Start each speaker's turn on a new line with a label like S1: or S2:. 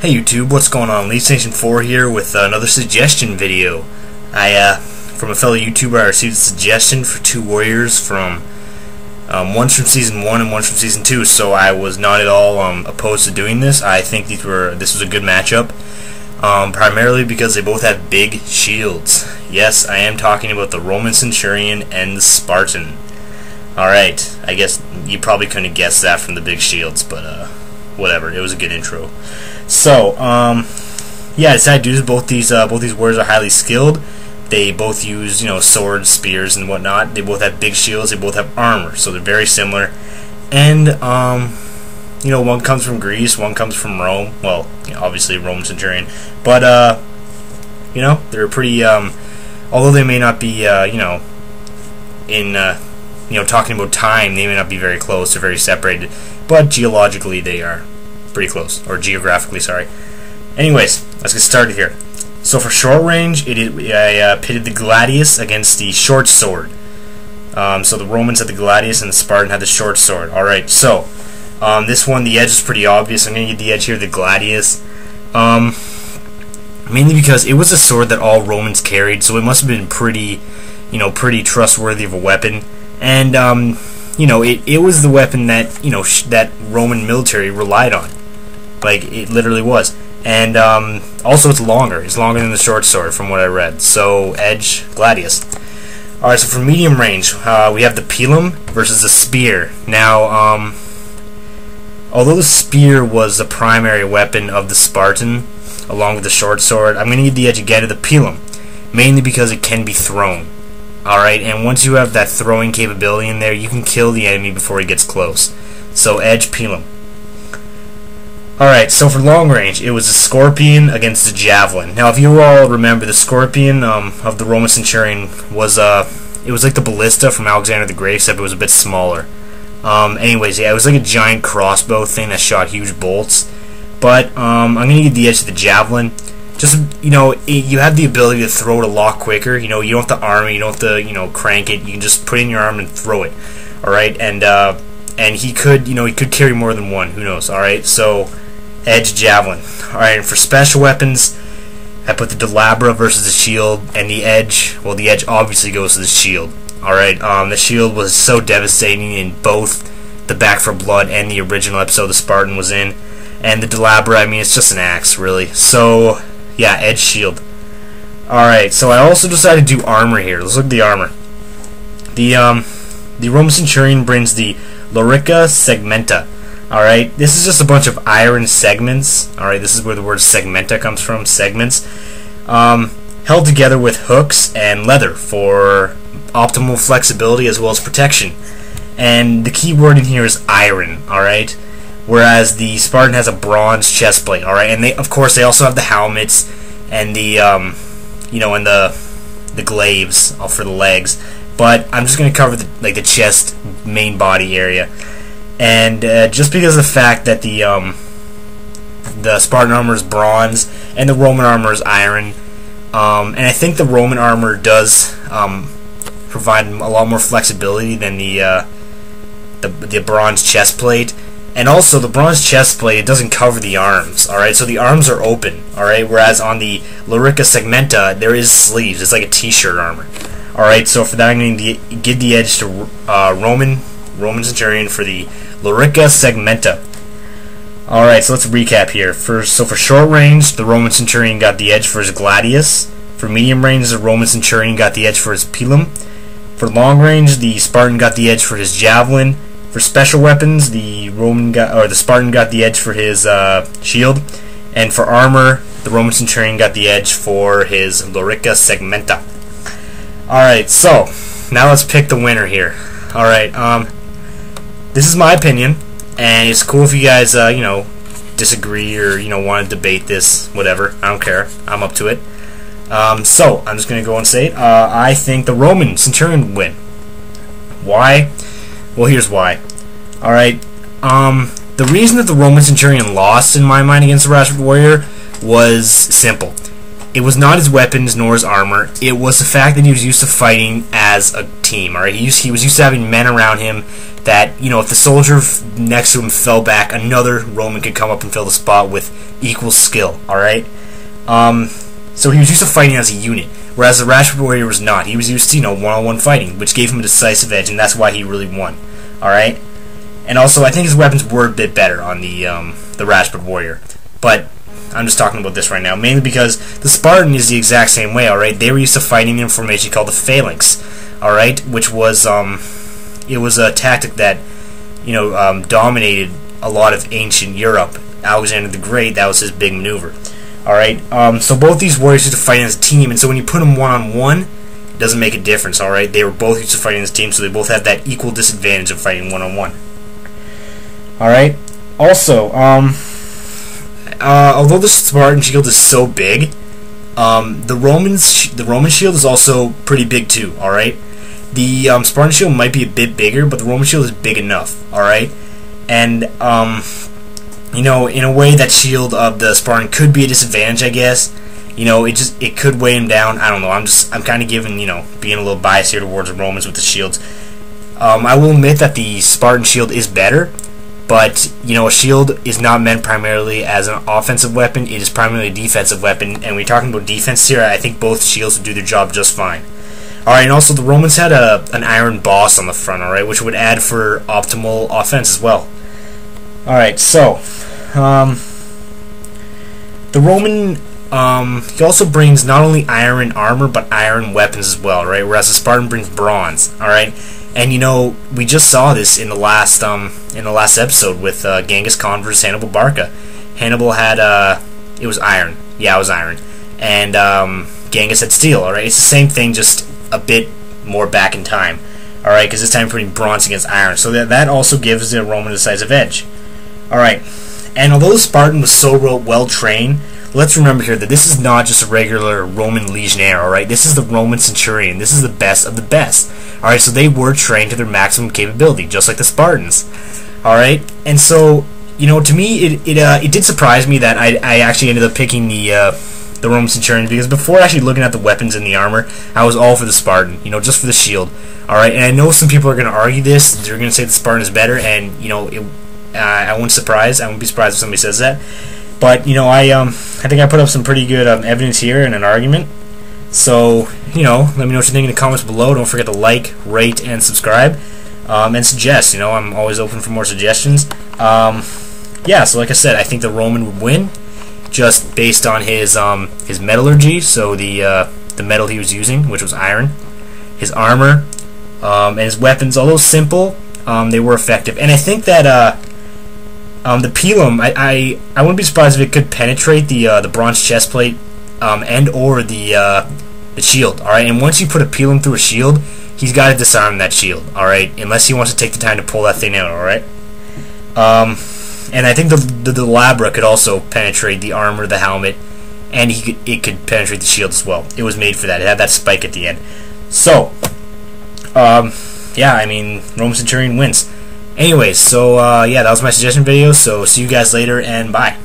S1: Hey YouTube, what's going on? Leaf Station 4 here with another suggestion video. From a fellow YouTuber, I received a suggestion for two warriors from one's from Season 1 and one's from Season 2, so I was not at all opposed to doing this. I think this was a good matchup, primarily because they both have big shields. Yes, I am talking about the Roman Centurion and the Spartan. Alright, I guess you probably couldn't have guessed that from the big shields, but whatever, it was a good intro. So, yeah, I decided to do this. Both these warriors are highly skilled. They both use, swords, spears, and whatnot. They both have big shields. They both have armor, so they're very similar. And, one comes from Greece, one comes from Rome. Well, obviously Roman Centurion. But, they're pretty, although they may not be, talking about time, they may not be very close. They're very separated. But geologically, they are pretty close, or geographically, sorry. Anyways, let's get started here. So for short range, I pitted the gladius against the short sword. So the Romans had the gladius and the Spartan had the short sword. Alright, so this one, the edge is pretty obvious. I'm going to get the edge here, the gladius. Mainly because it was a sword that all Romans carried, so it must have been pretty trustworthy of a weapon. And, it was the weapon that, that Roman military relied on. Like, it literally was. And, also it's longer. It's longer than the short sword, from what I read. So, edge, gladius. Alright, so for medium range, we have the pilum versus the spear. Now, although the spear was the primary weapon of the Spartan, along with the short sword, I'm going to need the edge again to the pilum. Mainly because it can be thrown. Alright, and once you have that throwing capability in there, you can kill the enemy before he gets close. So, edge, pilum. Alright, so for long range, it was the scorpion against the javelin. Now, if you all remember, the scorpion of the Roman Centurion was, it was like the ballista from Alexander the Great, except it was a bit smaller. Anyways, yeah, it was like a giant crossbow thing that shot huge bolts. But, I'm going to get the edge of the javelin. Just, you have the ability to throw it a lot quicker. You don't have to arm it, you don't have to, crank it. You can just put it in your arm and throw it. Alright, and he could, he could carry more than one. Who knows? Alright, so edge, javelin. Alright, and for special weapons, I put the Delabra versus the shield, and the edge obviously goes to the shield. Alright, the shield was so devastating in both the Back for Blood and the original episode the Spartan was in. And the Delabra, I mean, it's just an axe, really. So, yeah, edge, shield. Alright, so I also decided to do armor here. Let's look at the armor. The Roman Centurion brings the Lorica Segmenta. Alright, this is just a bunch of iron segments. Alright, this is where the word segmenta comes from, segments. Held together with hooks and leather for optimal flexibility as well as protection. And the key word in here is iron, alright? Whereas the Spartan has a bronze chest plate, alright? And of course, they also have the helmets and the, and the glaives for the legs. But I'm just going to cover the chest, main body area. And just because of the fact that the Spartan armor is bronze and the Roman armor is iron, and I think the Roman armor does provide a lot more flexibility than the bronze chest plate. And also, the bronze chest plate, it doesn't cover the arms, alright? So the arms are open, alright? Whereas on the Lorica Segmenta, there is sleeves. It's like a t-shirt armor. Alright, so for that, I'm going to give the edge to Roman Centurion for the Lorica Segmenta. Alright, so let's recap here. So for short range, the Roman Centurion got the edge for his gladius. For medium range, the Roman Centurion got the edge for his pilum. For long range, the Spartan got the edge for his javelin. For special weapons, the Spartan got the edge for his shield, and for armor, the Roman Centurion got the edge for his Lorica Segmenta. Alright, so now let's pick the winner here. Alright, this is my opinion, and it's cool if you guys, disagree or, want to debate this, whatever. I don't care. I'm up to it. So, I'm just going to go and say it. I think the Roman Centurion would win. Why? Well, here's why. Alright, the reason that the Roman Centurion lost, in my mind, against the Rashford Warrior was simple. It was not his weapons nor his armor. It was the fact that he was used to fighting as a team. All right, he was used to having men around him that, you know, if the soldier next to him fell back, another Roman could come up and fill the spot with equal skill. All right, so he was used to fighting as a unit, whereas the Rashford Warrior was not. He was used to, you know, one-on-one fighting, which gave him a decisive edge, and that's why he really won. All right, and also I think his weapons were a bit better on the Rashford Warrior, but I'm just talking about this right now, mainly because the Spartan is the exact same way. All right, they were used to fighting in a formation called the phalanx. All right, which was it was a tactic that, you know, dominated a lot of ancient Europe. Alexander the Great, that was his big maneuver. All right, so both these warriors used to fight as a team, and so when you put them one-on-one, it doesn't make a difference. All right, they were both used to fighting as a team, so they both had that equal disadvantage of fighting one-on-one. All right, also, although the Spartan shield is so big, the Roman shield is also pretty big too. All right, the Spartan shield might be a bit bigger, but the Roman shield is big enough. All right, and you know, in a way, that shield of the Spartan could be a disadvantage, I guess. You know, it could weigh him down. I don't know. I'm kind of giving, you know, being a little biased here towards the Romans with the shields. I will admit that the Spartan shield is better. But, you know, a shield is not meant primarily as an offensive weapon. It is primarily a defensive weapon. And we're talking about defense here. I think both shields would do their job just fine. Alright, and also the Romans had an iron boss on the front, alright, which would add for optimal offense as well. Alright, so, the Roman, he also brings not only iron armor, but iron weapons as well, right? Whereas the Spartan brings bronze, alright? And you know, we just saw this in the last episode with Genghis Khan versus Hannibal Barca. Hannibal had it was iron, yeah, it was iron, and Genghis had steel. All right, it's the same thing, just a bit more back in time. All right, because this time we're putting bronze against iron, so that also gives the Roman a decisive edge. All right, and although the Spartan was so well trained, let's remember here that this is not just a regular Roman legionnaire, alright? This is the Roman Centurion. This is the best of the best. Alright, so they were trained to their maximum capability, just like the Spartans. Alright, and so, you know, to me, it did surprise me that I actually ended up picking the Roman Centurion, because before actually looking at the weapons and the armor, I was all for the Spartan, you know, just for the shield. Alright, and I know some people are going to argue this. They're going to say the Spartan is better, and, you know, I wouldn't be surprised if somebody says that. But, you know, I think I put up some pretty good evidence here and an argument. So, you know, let me know what you think in the comments below. Don't forget to like, rate, and subscribe. And suggest. You know, I'm always open for more suggestions. Yeah, so like I said, I think the Roman would win, just based on his metallurgy. So the metal he was using, which was iron, his armor, and his weapons. Although simple, they were effective. And I think that the pilum, I wouldn't be surprised if it could penetrate the bronze chest plate and or the shield. All right, and once you put a pilum through a shield, he's got to disarm that shield. All right, unless he wants to take the time to pull that thing out. All right, and I think the labra could also penetrate the armor, the helmet, and it could penetrate the shield as well. It was made for that. It had that spike at the end. So, yeah, I mean, Roman Centurion wins. Anyways, so yeah, that was my suggestion video, so see you guys later, and bye.